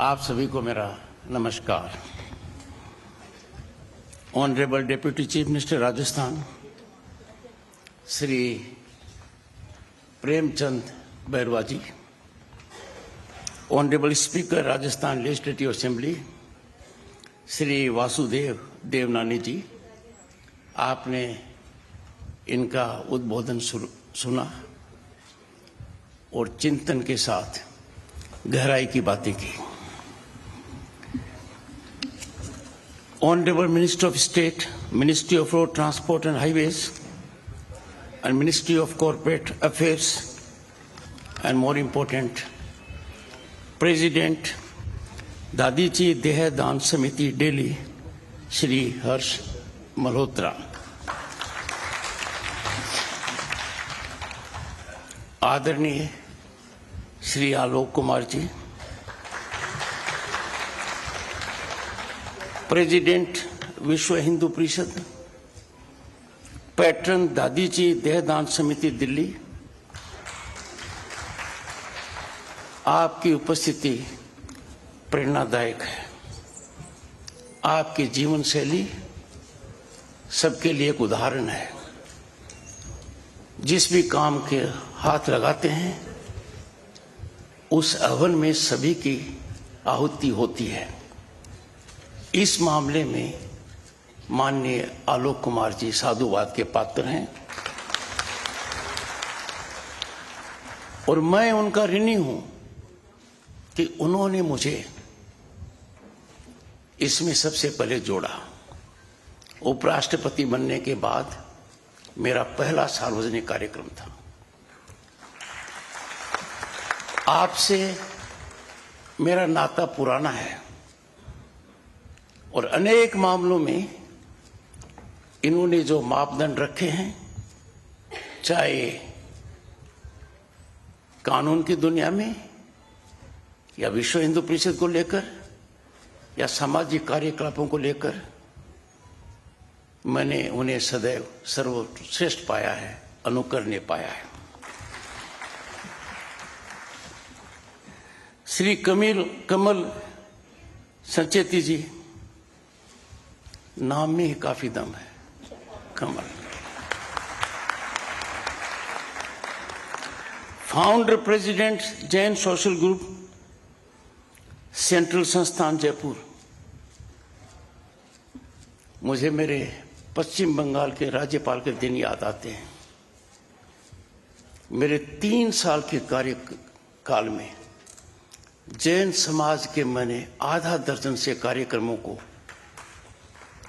आप सभी को मेरा नमस्कार। Honourable deputy chief minister Rajasthan Shri Premchand Bairwa ji, honourable speaker Rajasthan legislative assembly Shri Vasudev Devnani ji, आपने इनका उद्बोधन सुना और चिंतन के साथ गहराई की बातें की। Honorable Minister of State, Ministry of Road Transport and Highways, and Ministry of Corporate Affairs, and more important, President Dadichi Deh Daan Samiti Delhi, Shri Harsh Malhotra, आदरणीय श्री आलोक कुमार जी, प्रेसिडेंट विश्व हिंदू परिषद, पैट्रन दादीजी देहदान समिति दिल्ली, आपकी उपस्थिति प्रेरणादायक है। आपकी जीवन शैली सबके लिए एक उदाहरण है। जिस भी काम के हाथ लगाते हैं उस हवन में सभी की आहुति होती है। इस मामले में माननीय आलोक कुमार जी साधुवाद के पात्र हैं और मैं उनका ऋणी हूं कि उन्होंने मुझे इसमें सबसे पहले जोड़ा। उपराष्ट्रपति बनने के बाद मेरा पहला सार्वजनिक कार्यक्रम था। आपसे मेरा नाता पुराना है और अनेक मामलों में इन्होंने जो मापदंड रखे हैं, चाहे कानून की दुनिया में या विश्व हिंदू परिषद को लेकर या सामाजिक कार्यकलापों को लेकर, मैंने उन्हें सदैव सर्वश्रेष्ठ पाया है, अनुकरणीय पाया है। श्री कमल संचेती जी, नाम में ही काफी दम है, Kamal. Founder president Jain social group, central संस्थान जयपुर। मुझे मेरे पश्चिम बंगाल के राज्यपाल के दिन याद आते हैं। मेरे 3 साल के कार्यकाल में जैन समाज के मैंने आधा दर्जन से कार्यक्रमों को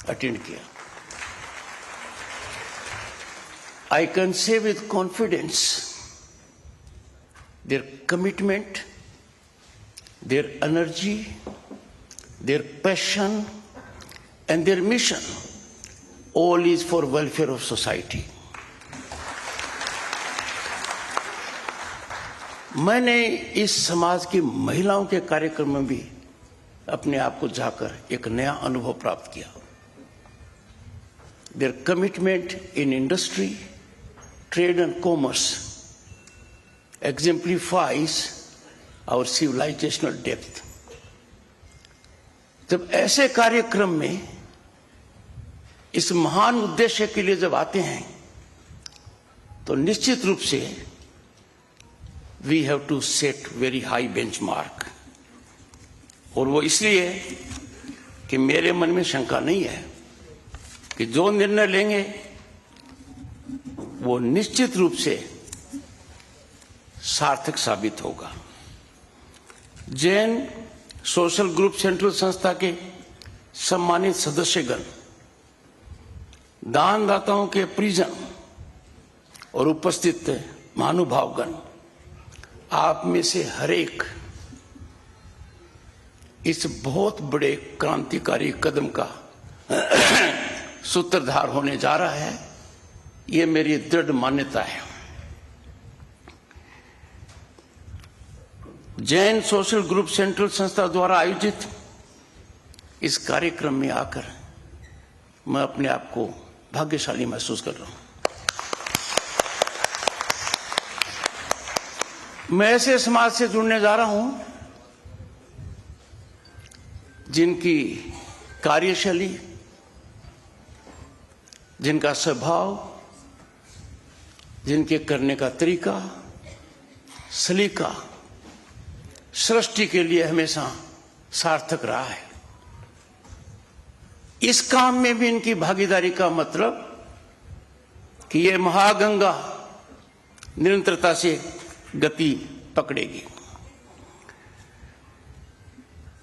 अटेंड किया। I can say with confidence their commitment, their energy, their passion and their mission, all is for welfare of society. मैंने इस समाज की महिलाओं के कार्यक्रम में भी अपने आप को जाकर एक नया अनुभव प्राप्त किया। Their commitment in industry, trade and commerce exemplifies our civilizational depth. जब ऐसे कार्यक्रम में इस महान उद्देश्य के लिए जब आते हैं तो निश्चित रूप से we have to set very high benchmark, और वो इसलिए कि मेरे मन में शंका नहीं है कि जो निर्णय लेंगे वो निश्चित रूप से सार्थक साबित होगा। जैन सोशल ग्रुप सेंट्रल संस्था के सम्मानित सदस्यगण, दानदाताओं के परिजन और उपस्थित महानुभावगण, आप में से हर एक इस बहुत बड़े क्रांतिकारी कदम का सूत्रधार होने जा रहा है, ये मेरी दृढ़ मान्यता है। जैन सोशल ग्रुप सेंट्रल संस्था द्वारा आयोजित इस कार्यक्रम में आकर मैं अपने आप को भाग्यशाली महसूस कर रहा हूं। मैं ऐसे समाज से जुड़ने जा रहा हूं जिनकी कार्यशैली, जिनका स्वभाव, जिनके करने का तरीका, सलीका सृष्टि के लिए हमेशा सार्थक रहा है। इस काम में भी इनकी भागीदारी का मतलब कि ये महागंगा निरंतरता से गति पकड़ेगी।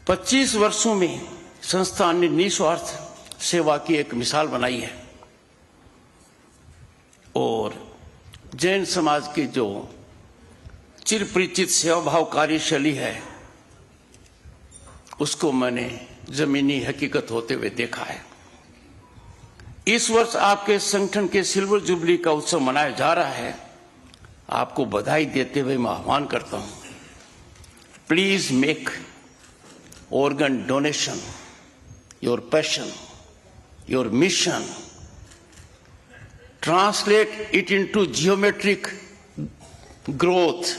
25 वर्षों में संस्थान ने निस्वार्थ सेवा की एक मिसाल बनाई है और जैन समाज की जो चिरपरिचित सेवा भाव कार्यशैली है उसको मैंने जमीनी हकीकत होते हुए देखा है। इस वर्ष आपके संगठन के सिल्वर जुबली का उत्सव मनाया जा रहा है। आपको बधाई देते हुए मैं आह्वान करता हूं, please make organ donation, your passion, your mission, translate it into geometric growth।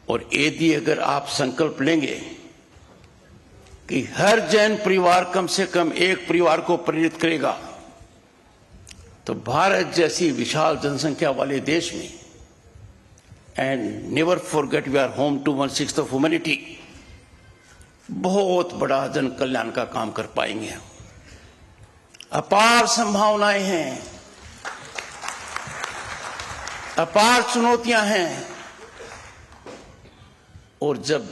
और यदि अगर आप संकल्प लेंगे कि हर जैन परिवार कम से कम एक परिवार को प्रेरित करेगा, तो भारत जैसी विशाल जनसंख्या वाले देश में, and never forget we are home to 1/6 of humanity, बहुत बड़ा जन कल्याण का काम कर पाएंगे। अपार संभावनाएं हैं, अपार चुनौतियां हैं, और जब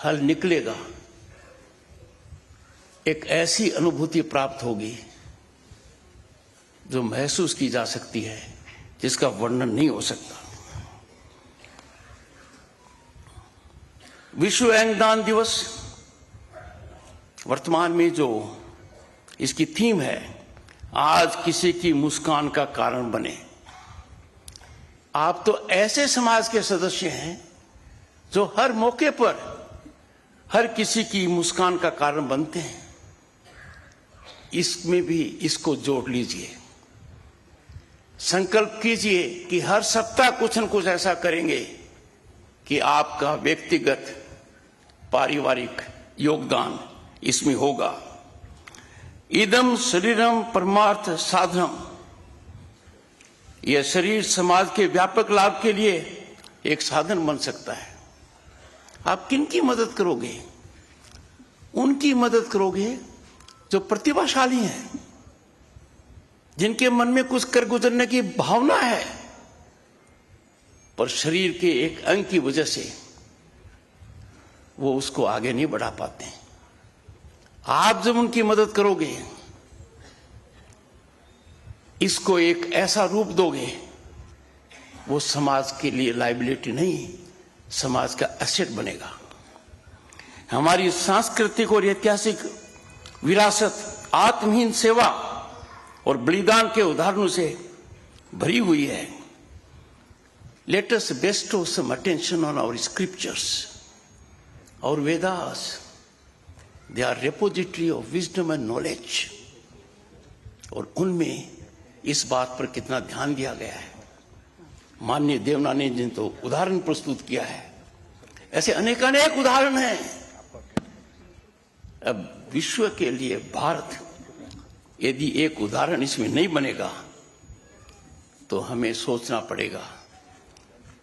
हल निकलेगा एक ऐसी अनुभूति प्राप्त होगी जो महसूस की जा सकती है, जिसका वर्णन नहीं हो सकता। विश्व अंगदान दिवस वर्तमान में जो इसकी थीम है, आज किसी की मुस्कान का कारण बने। आप तो ऐसे समाज के सदस्य हैं जो हर मौके पर हर किसी की मुस्कान का कारण बनते हैं। इसमें भी इसको जोड़ लीजिए, संकल्प कीजिए कि हर सप्ताह कुछ न कुछ ऐसा करेंगे कि आपका व्यक्तिगत पारिवारिक योगदान इसमें होगा। इदम शरीरम परमार्थ साधनम, यह शरीर समाज के व्यापक लाभ के लिए एक साधन बन सकता है। आप किनकी मदद करोगे? उनकी मदद करोगे जो प्रतिभाशाली हैं, जिनके मन में कुछ कर गुजरने की भावना है, पर शरीर के एक अंग की वजह से वो उसको आगे नहीं बढ़ा पाते। आप जब उनकी मदद करोगे, इसको एक ऐसा रूप दोगे, वो समाज के लिए लायबिलिटी नहीं, समाज का एसेट बनेगा। हमारी सांस्कृतिक और ऐतिहासिक विरासत आत्महीन सेवा और बलिदान के उदाहरणों से भरी हुई है। Let us bestow some attention on our scriptures, our Vedas. They are repository of wisdom and knowledge. और उनमें इस बात पर कितना ध्यान दिया गया है। माननीय देवना ने जिन तो उदाहरण प्रस्तुत किया है, ऐसे अनेकानेक उदाहरण हैं। अब विश्व के लिए भारत यदि एक उदाहरण इसमें नहीं बनेगा, तो हमें सोचना पड़ेगा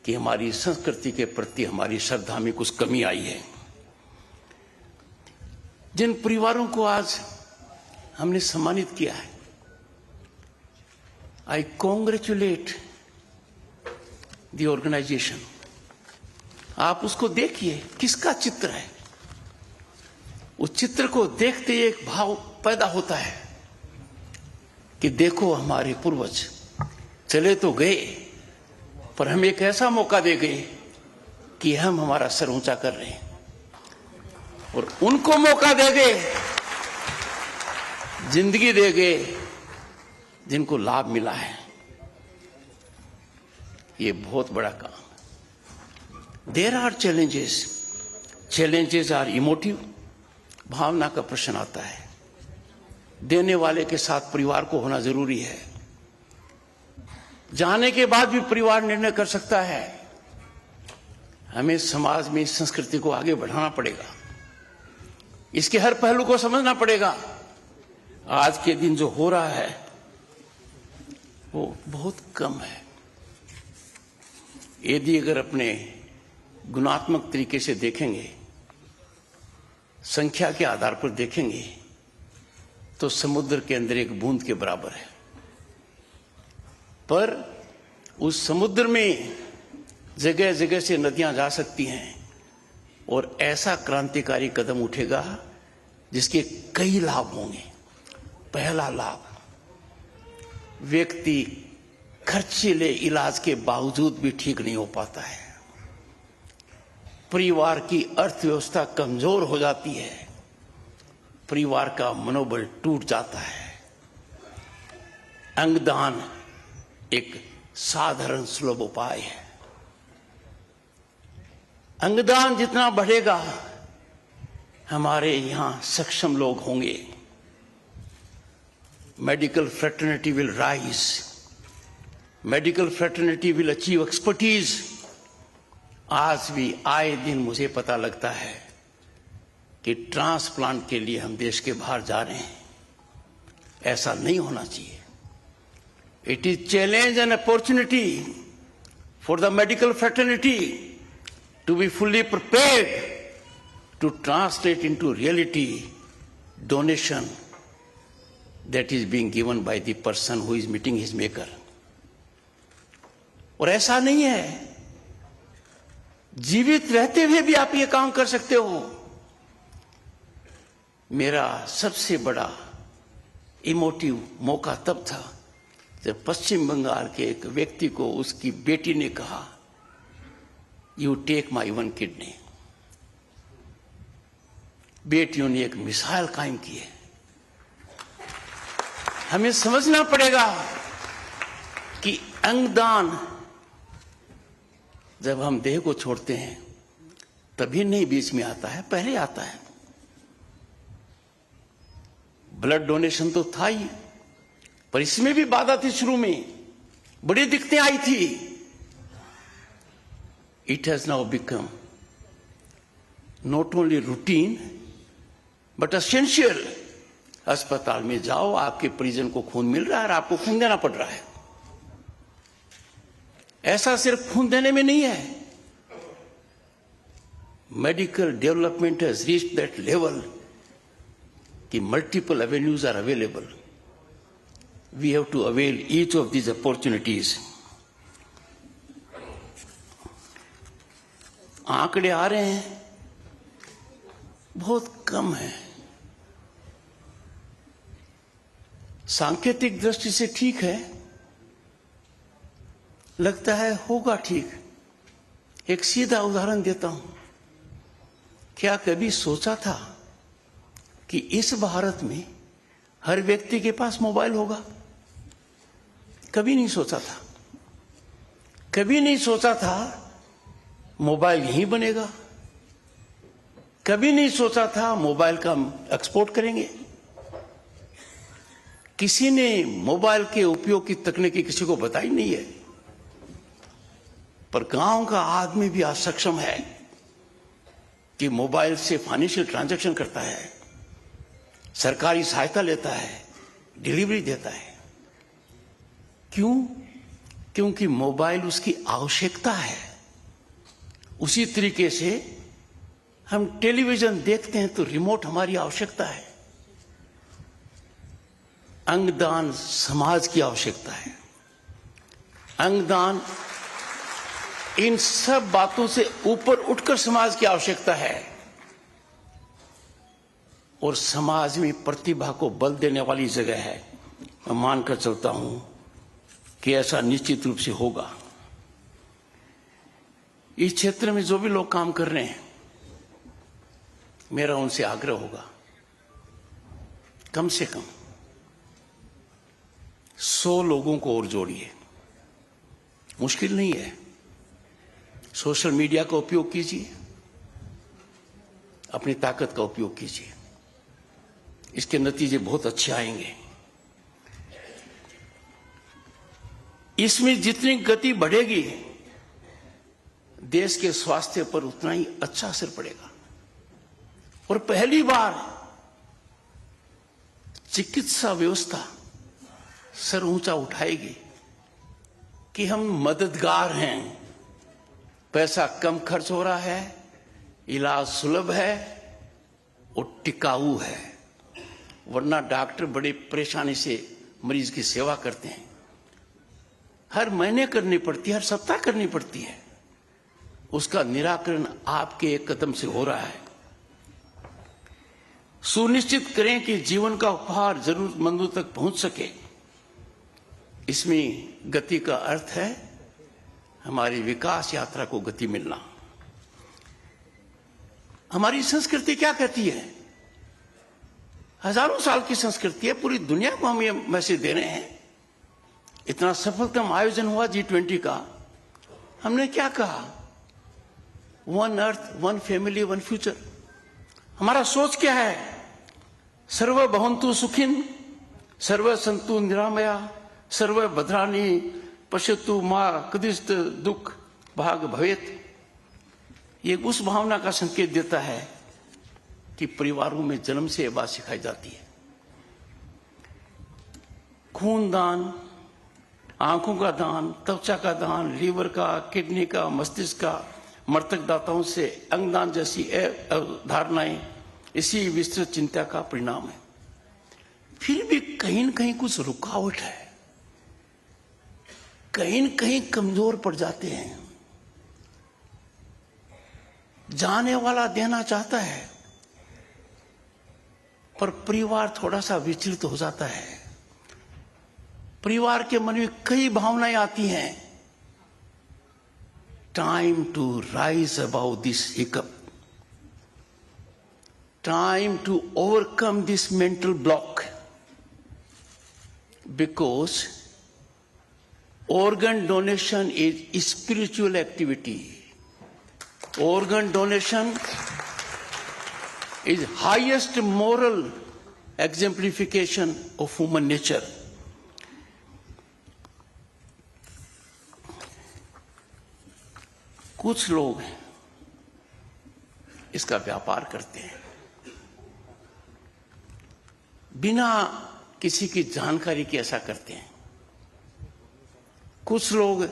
कि हमारी संस्कृति के प्रति हमारी श्रद्धा में कुछ कमी आई है। जिन परिवारों को आज हमने सम्मानित किया है, आई कॉन्ग्रेचुलेट द ऑर्गेनाइजेशन। आप उसको देखिए, किसका चित्र है। उस चित्र को देखते ही एक भाव पैदा होता है कि देखो हमारे पूर्वज चले तो गए, पर हम एक ऐसा मौका दे गए कि हम हमारा सर ऊंचा कर रहे हैं, और उनको मौका दे गए, जिंदगी दे गए, जिनको लाभ मिला है। ये बहुत बड़ा काम। There are challenges, challenges are emotive. भावना का प्रश्न आता है। देने वाले के साथ परिवार को होना जरूरी है। जाने के बाद भी परिवार निर्णय कर सकता है। हमें समाज में इस संस्कृति को आगे बढ़ाना पड़ेगा। इसके हर पहलू को समझना पड़ेगा। आज के दिन जो हो रहा है वो बहुत कम है। यदि अगर अपने गुणात्मक तरीके से देखेंगे, संख्या के आधार पर देखेंगे, तो समुद्र के अंदर एक बूंद के बराबर है। पर उस समुद्र में जगह जगह से नदियां जा सकती हैं और ऐसा क्रांतिकारी कदम उठेगा जिसके कई लाभ होंगे। पहला लाभ, व्यक्ति खर्चीले इलाज के बावजूद भी ठीक नहीं हो पाता है। परिवार की अर्थव्यवस्था कमजोर हो जाती है, परिवार का मनोबल टूट जाता है। अंगदान एक साधारण सुलभ उपाय है। अंगदान जितना बढ़ेगा, हमारे यहां सक्षम लोग होंगे। Medical fraternity will rise, medical fraternity will achieve expertise. आज भी आए दिन मुझे पता लगता है कि ट्रांसप्लांट के लिए हम देश के बाहर जा रहे हैं। ऐसा नहीं होना चाहिए। It is challenge and opportunity for the medical fraternity to be fully prepared to translate into reality donation that is being given by the person who is meeting his maker. और ऐसा नहीं है, जीवित रहते हुए भी आप ये काम कर सकते हो। मेरा सबसे बड़ा इमोटिव मौका तब था जब पश्चिम बंगाल के एक व्यक्ति को उसकी बेटी ने कहा, you take my one kidney. बेटियों ने एक मिसाल कायम की है। हमें समझना पड़ेगा कि अंगदान जब हम देह को छोड़ते हैं तभी नहीं बीच में आता है, पहले आता है। ब्लड डोनेशन तो था ही, पर इसमें भी बाधा थी। शुरू में बड़ी दिक्कतें आई थी। It has now become not only routine but essential. अस्पताल में जाओ, आपके परिजन को खून मिल रहा है और आपको खून देना पड़ रहा है। ऐसा सिर्फ खून देने में नहीं है, medical development has reached that level कि multiple avenues are available. We have to avail each of these opportunities. आंकड़े आ रहे हैं, बहुत कम है। सांकेतिक दृष्टि से ठीक है, लगता है होगा ठीक। एक सीधा उदाहरण देता हूं। क्या कभी सोचा था कि इस भारत में हर व्यक्ति के पास मोबाइल होगा? कभी नहीं सोचा था। कभी नहीं सोचा था मोबाइल यहीं बनेगा। कभी नहीं सोचा था मोबाइल का हम एक्सपोर्ट करेंगे। किसी ने मोबाइल के उपयोग की तकनीकी किसी को बताई नहीं है। पर गांव का आदमी भी आज सक्षम है कि मोबाइल से फाइनेंशियल ट्रांजैक्शन करता है, सरकारी सहायता लेता है, डिलीवरी देता है। क्यों? क्योंकि मोबाइल उसकी आवश्यकता है। उसी तरीके से हम टेलीविजन देखते हैं तो रिमोट हमारी आवश्यकता है। अंगदान समाज की आवश्यकता है। अंगदान इन सब बातों से ऊपर उठकर समाज की आवश्यकता है। और समाज में प्रतिभा को बल देने वाली जगह है। मैं मानकर चलता हूं कि ऐसा निश्चित रूप से होगा। इस क्षेत्र में जो भी लोग काम कर रहे हैं, मेरा उनसे आग्रह होगा, कम से कम 100 लोगों को और जोड़िए। मुश्किल नहीं है। सोशल मीडिया का उपयोग कीजिए, अपनी ताकत का उपयोग कीजिए। इसके नतीजे बहुत अच्छे आएंगे। इसमें जितनी गति बढ़ेगी, देश के स्वास्थ्य पर उतना ही अच्छा असर पड़ेगा। और पहली बार चिकित्सा व्यवस्था सर ऊंचा उठाएगी कि हम मददगार हैं, पैसा कम खर्च हो रहा है, इलाज सुलभ है और टिकाऊ है। वरना डॉक्टर बड़े परेशानी से मरीज की सेवा करते हैं, हर महीने करनी पड़ती है, हर सप्ताह करनी पड़ती है। उसका निराकरण आपके एक कदम से हो रहा है। सुनिश्चित करें कि जीवन का उपहार जरूरतमंदों तक पहुंच सके। इसमें गति का अर्थ है हमारी विकास यात्रा को गति मिलना। हमारी संस्कृति क्या कहती है? हजारों साल की संस्कृति है, पूरी दुनिया को हम ये मैसेज दे रहे हैं। इतना सफलतम आयोजन हुआ G20 का, हमने क्या कहा? One earth, one family, one future. हमारा सोच क्या है? सर्व भवन्तु सुखिन, सर्व सन्तु निरामया, सर्व भद्राणि पश्यतु मां कदिश्चित् दुख भाग भवेत्। ये उस भावना का संकेत देता है कि परिवारों में जन्म से ये बात सिखाई जाती है। खून दान, आंखों का दान, त्वचा का दान, लीवर का, किडनी का, मस्तिष्क का, मृतक दाताओं से अंगदान जैसी धारणाएं इसी विस्तृत चिंता का परिणाम है। फिर भी कहीं न कहीं कुछ रुकावट है, कहीं न कहीं कमजोर पड़ जाते हैं। जाने वाला देना चाहता है पर परिवार थोड़ा सा विचलित हो जाता है। परिवार के मन में कई भावनाएं आती हैं। Time to rise about this hiccup, time to overcome this mental block, because organ donation is spiritual activity. Organ donation is highest moral exemplification of human nature. कुछ लोग इसका व्यापार करते हैं, बिना किसी की जानकारी के ऐसा करते हैं। कुछ लोग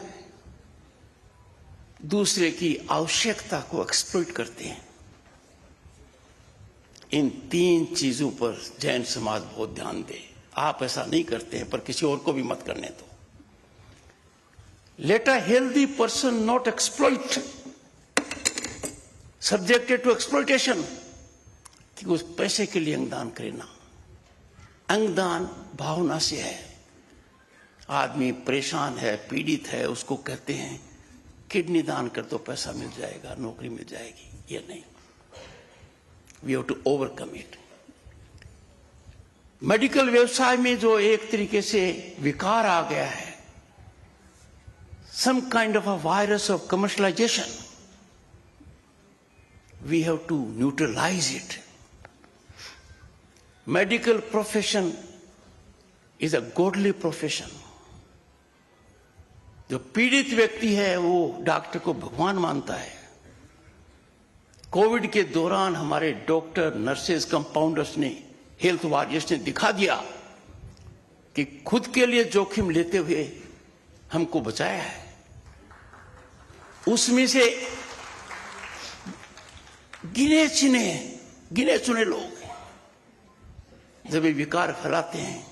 दूसरे की आवश्यकता को एक्सप्लॉइट करते हैं। इन तीन चीजों पर जैन समाज बहुत ध्यान दे। आप ऐसा नहीं करते हैं, पर किसी और को भी मत करने दो। Let a healthy person not exploit, subjected to exploitation, कि उस पैसे के लिए अंगदान करे ना। अंगदान भावना से है। आदमी परेशान है, पीड़ित है, उसको कहते हैं किडनी दान कर दो, पैसा मिल जाएगा, नौकरी मिल जाएगी। ये नहीं, we have to overcome it. Medical व्यवसाय में जो एक तरीके से विकार आ गया है, some kind of a virus of commercialization, we have to neutralize it. Medical profession is a godly profession. जो पीड़ित व्यक्ति है वो डॉक्टर को भगवान मानता है। कोविड के दौरान हमारे डॉक्टर, नर्सेज, कंपाउंडर्स ने, हेल्थ वॉरियर्स ने दिखा दिया कि खुद के लिए जोखिम लेते हुए हमको बचाया है। उसमें से गिने चुने लोग जब ये विकार फैलाते हैं,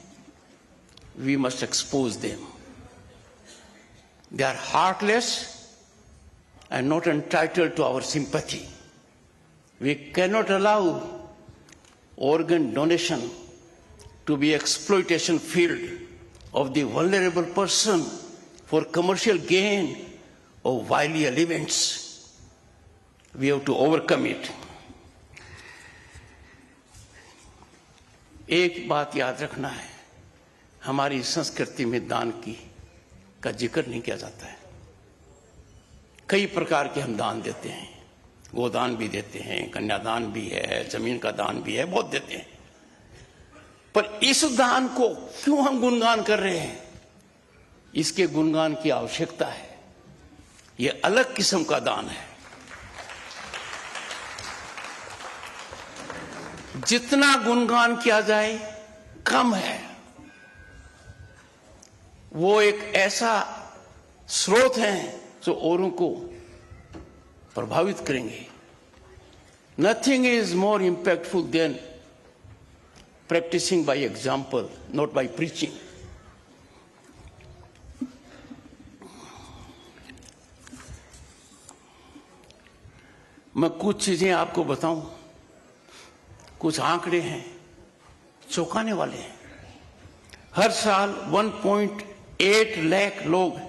we must expose them. They are heartless and not entitled to our sympathy. We cannot allow organ donation to be exploitation field of the vulnerable person for commercial gain or wily elements. We have to overcome it. एक बात याद रखना है, हमारी संस्कृति में दान का जिक्र नहीं किया जाता है। कई प्रकार के हम दान देते हैं, गोदान भी देते हैं, कन्यादान भी है, जमीन का दान भी है, बहुत देते हैं। पर इस दान को क्यों हम गुणगान कर रहे हैं? इसके गुणगान की आवश्यकता है। यह अलग किस्म का दान है। जितना गुणगान किया जाए कम है। वो एक ऐसा स्रोत है जो औरों को प्रभावित करेंगे। Nothing is more impactful than practicing by example, not by preaching. मैं कुछ चीजें आपको बताऊं, कुछ आंकड़े हैं चौंकाने वाले हैं। हर साल 1.8 लाख लोग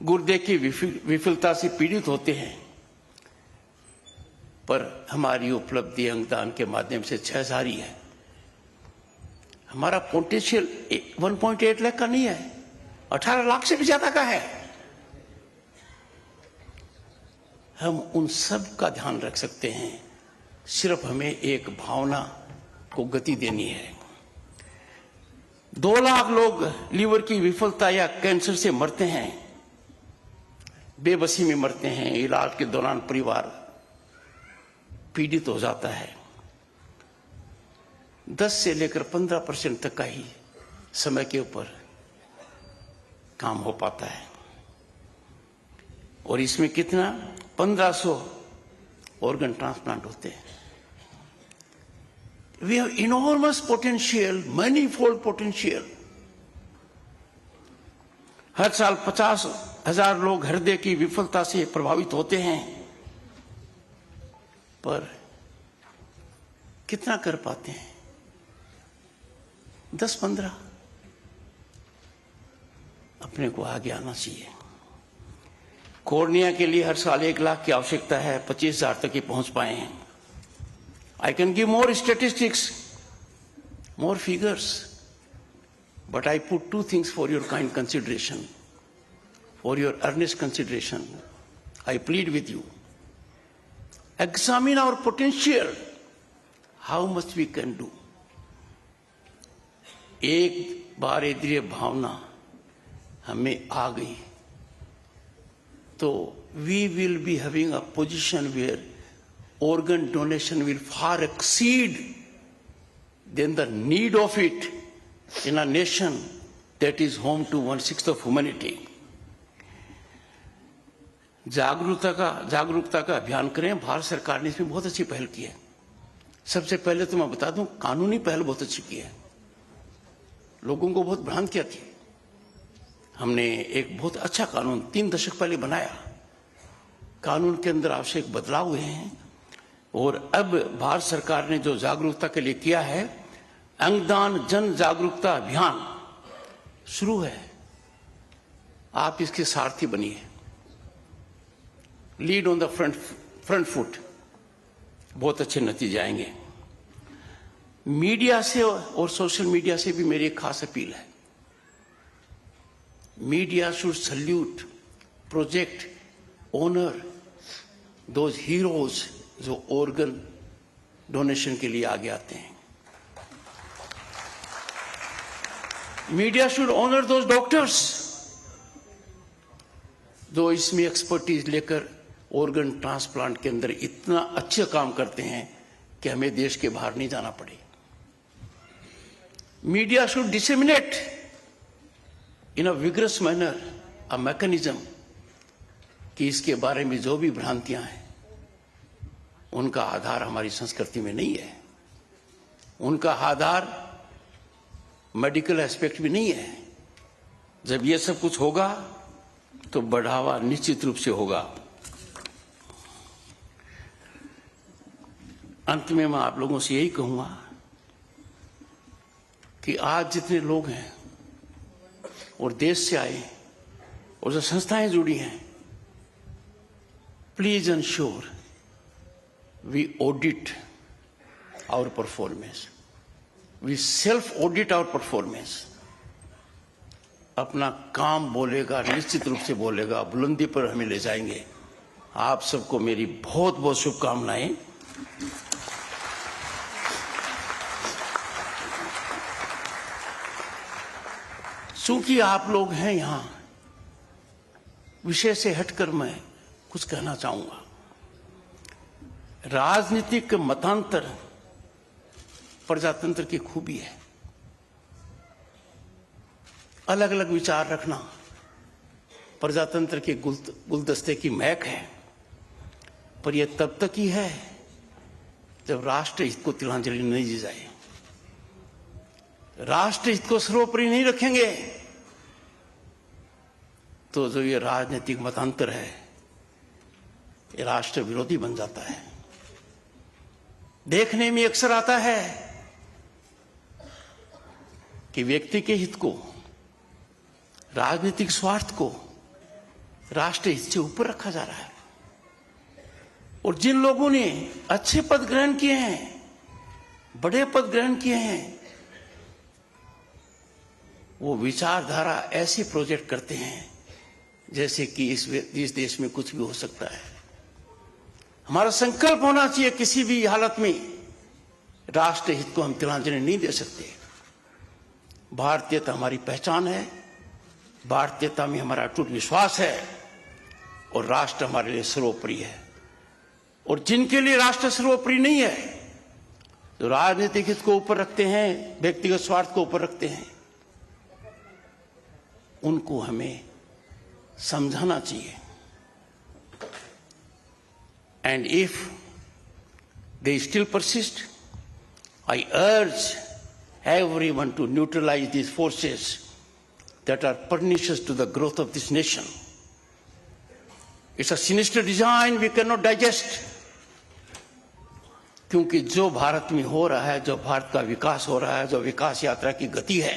गुर्दे की विफलता से पीड़ित होते हैं, पर हमारी उपलब्धि अंगदान के माध्यम से 6,000 ही है। हमारा पोटेंशियल 1.8 लाख का नहीं है, 18 लाख से भी ज्यादा का है। हम उन सब का ध्यान रख सकते हैं, सिर्फ हमें एक भावना को गति देनी है। 2 लाख लोग लीवर की विफलता या कैंसर से मरते हैं, बेबसी में मरते हैं। इलाज के दौरान परिवार पीड़ित हो जाता है। 10 से लेकर 15% तक का ही समय के ऊपर काम हो पाता है, और इसमें कितना 1500 ऑर्गन ट्रांसप्लांट होते हैं। We have enormous potential, manifold potential. हर साल 50,000 लोग हृदय की विफलता से प्रभावित होते हैं, पर कितना कर पाते हैं? 10-15। अपने को आगे आना चाहिए। कॉर्निया के लिए हर साल 1 लाख की आवश्यकता है, 25,000 तक ही पहुंच पाए हैं। I can give more statistics, more figures, but I put 2 things for your kind consideration, for your earnest consideration. I plead with you. Examine our potential, how much we can do. एक बार यदि भावना हमें आ गई तो we will be having a position where organ donation will far exceed than the need of it in a nation that is home to 1/6 of humanity. जागरूकता का अभियान करें। भारत सरकार ने इसमें बहुत अच्छी पहल की है। सबसे पहले तो मैं बता दूं, कानूनी पहल बहुत अच्छी की है। लोगों को बहुत भ्रांतियां थी। हमने एक बहुत अच्छा कानून 3 दशक पहले बनाया। कानून के अंदर आवश्यक बदलाव हुए हैं, और अब भारत सरकार ने जो जागरूकता के लिए किया है, अंगदान जन जागरूकता अभियान शुरू है। आप इसके सारथी बनिए, lead on the front foot. बहुत अच्छे नतीजे आएंगे। मीडिया से और सोशल मीडिया से भी मेरी एक खास अपील है। Media should salute, project, honour those heroes जो ऑर्गन डोनेशन के लिए आगे आते हैं। Media should honour those doctors जो इसमें एक्सपर्टीज लेकर ऑर्गन ट्रांसप्लांट के अंदर इतना अच्छा काम करते हैं कि हमें देश के बाहर नहीं जाना पड़े। Media should disseminate in a vigorous manner a mechanism कि इसके बारे में जो भी भ्रांतियां हैं उनका आधार हमारी संस्कृति में नहीं है, उनका आधार मेडिकल एस्पेक्ट भी नहीं है। जब ये सब कुछ होगा तो बढ़ावा निश्चित रूप से होगा। अंत में मैं आप लोगों से यही कहूंगा कि आज जितने लोग हैं और देश से आए और जो संस्थाएं जुड़ी हैं, please ensure we audit our performance, we self audit our performance. अपना काम बोलेगा, निश्चित रूप से बोलेगा, बुलंदी पर हमें ले जाएंगे। आप सबको मेरी बहुत बहुत शुभकामनाएं। चूंकि आप लोग हैं यहां, विषय से हटकर मैं कुछ कहना चाहूंगा। राजनीतिक मतांतर प्रजातंत्र की खूबी है। अलग अलग विचार रखना प्रजातंत्र के गुलदस्ते की महक है, पर यह तब तक ही है जब राष्ट्र हित को तिलांजलि नहीं दी जाए। राष्ट्र हित को सर्वोपरि नहीं रखेंगे तो जो ये राजनीतिक मतांतर है ये राष्ट्र विरोधी बन जाता है। देखने में अक्सर आता है कि व्यक्ति के हित को, राजनीतिक स्वार्थ को राष्ट्र हित से ऊपर रखा जा रहा है। और जिन लोगों ने अच्छे पद ग्रहण किए हैं, बड़े पद ग्रहण किए हैं, वो विचारधारा ऐसे प्रोजेक्ट करते हैं जैसे कि इस देश में कुछ भी हो सकता है। हमारा संकल्प होना चाहिए किसी भी हालत में राष्ट्र हित को हम तिलांजलि नहीं दे सकते। भारतीयता हमारी पहचान है, भारतीयता में हमारा अटूट विश्वास है और राष्ट्र हमारे लिए सर्वोपरि है। और जिनके लिए राष्ट्र सर्वोपरि नहीं है, जो राजनीतिक हित को ऊपर रखते हैं, व्यक्तिगत स्वार्थ को ऊपर रखते हैं, उनको हमें समझाना चाहिए। And if they still persist, I urge everyone to neutralize these forces that are pernicious to the growth of this nation. It's a sinister design we cannot digest. क्योंकि जो भारत में हो रहा है, जो भारत का विकास हो रहा है, जो विकास यात्रा की गति है,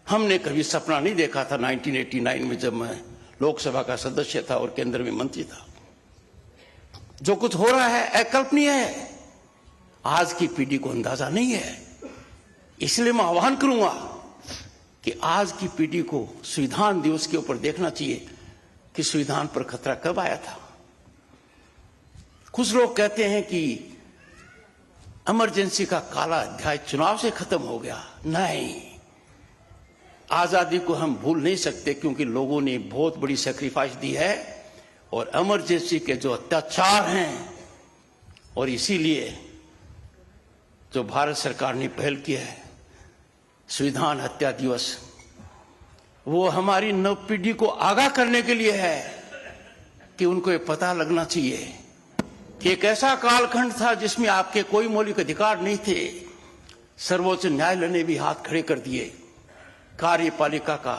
हमने कभी सपना नहीं देखा था 1989 में जब मैं लोकसभा का सदस्य था और केंद्र में मंत्री था। जो कुछ हो रहा है अकल्पनीय है, आज की पीढ़ी को अंदाजा नहीं है। इसलिए मैं आह्वान करूंगा कि आज की पीढ़ी को संविधान दिवस के ऊपर देखना चाहिए कि संविधान पर खतरा कब आया था। कुछ लोग कहते हैं कि इमरजेंसी का काला अध्याय चुनाव से खत्म हो गया। नहीं, आजादी को हम भूल नहीं सकते क्योंकि लोगों ने बहुत बड़ी सैक्रिफाइस दी है और इमरजेंसी के जो अत्याचार हैं, और इसीलिए जो भारत सरकार ने पहल की है संविधान हत्या दिवस, वो हमारी नव पीढ़ी को आगाह करने के लिए है कि उनको ये पता लगना चाहिए कि एक ऐसा कालखंड था जिसमें आपके कोई मौलिक अधिकार नहीं थे। सर्वोच्च न्यायालय ने भी हाथ खड़े कर दिए। कार्यपालिका का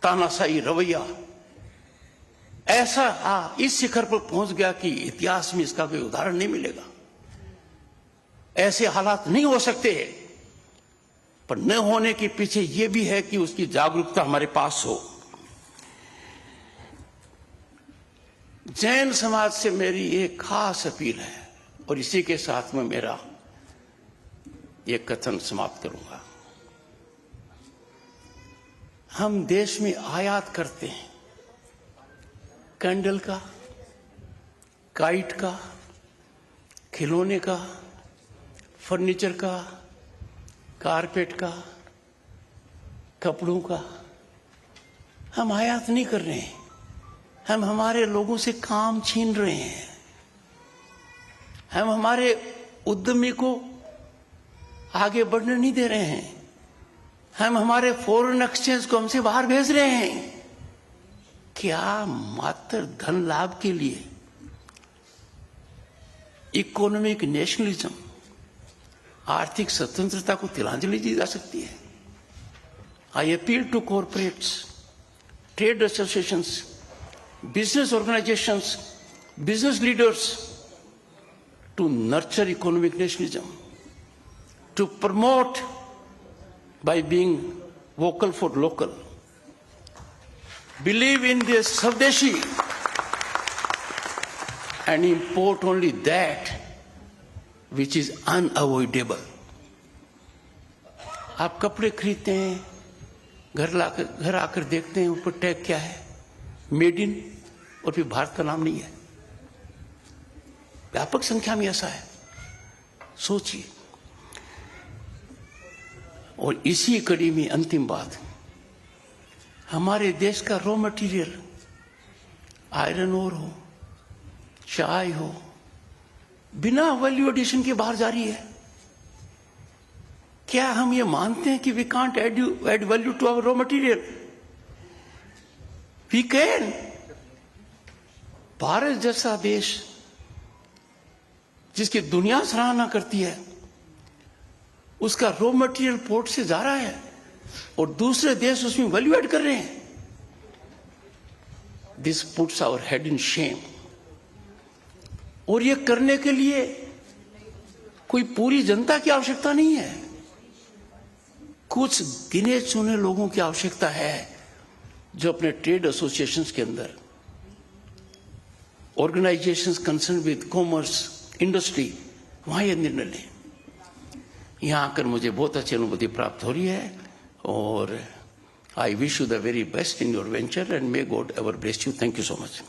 तानाशाही रवैया ऐसा इस शिखर पर पहुंच गया कि इतिहास में इसका कोई उदाहरण नहीं मिलेगा। ऐसे हालात नहीं हो सकते, पर न होने के पीछे यह भी है कि उसकी जागरूकता हमारे पास हो। जैन समाज से मेरी एक खास अपील है और इसी के साथ में मेरा ये कथन समाप्त करूंगा। हम देश में आयात करते हैं कैंडल का, काइट का, खिलौने का, फर्नीचर का, कारपेट का, कपड़ों का। हम आयात नहीं कर रहे हैं, हम हमारे लोगों से काम छीन रहे हैं। हम हमारे उद्यमी को आगे बढ़ने नहीं दे रहे हैं। हम हमारे फॉरेन एक्सचेंज को हमसे बाहर भेज रहे हैं। क्या मात्र धन लाभ के लिए इकोनॉमिक नेशनलिज्म, आर्थिक स्वतंत्रता को तिलांजलि दी जा सकती है? I appeal to corporates, trade associations, business organizations, business leaders to nurture economic nationalism, to promote by being vocal for local, believe in this Swadeshi and import only that which is unavoidable. आप कपड़े खरीदते हैं, घर आकर देखते हैं ऊपर tag क्या है, मेड इन, और फिर भारत का नाम नहीं है। व्यापक संख्या में ऐसा है, सोचिए। और इसी कड़ी में अंतिम बात, हमारे देश का रॉ मटेरियल आयरन ओर हो, चाय हो, बिना वैल्यू एडिशन के बाहर जा रही है। क्या हम ये मानते हैं कि we can't add value to our raw material? We can. Bharat जैसा देश जिसकी दुनिया सराहना करती है, उसका रॉ मटेरियल पोर्ट से जा रहा है और दूसरे देश उसमें वैल्यू ऐड कर रहे हैं। This puts our head in shame. और ये करने के लिए कोई पूरी जनता की आवश्यकता नहीं है, कुछ गिने चुने लोगों की आवश्यकता है जो अपने ट्रेड एसोसिएशंस के अंदर, organisations concern with commerce, industry, वहां यह निर्णय लें। यहां आकर मुझे बहुत अच्छी अनुभूति प्राप्त हो रही है और I wish you the very best in your venture and may God ever bless you. Thank you so much.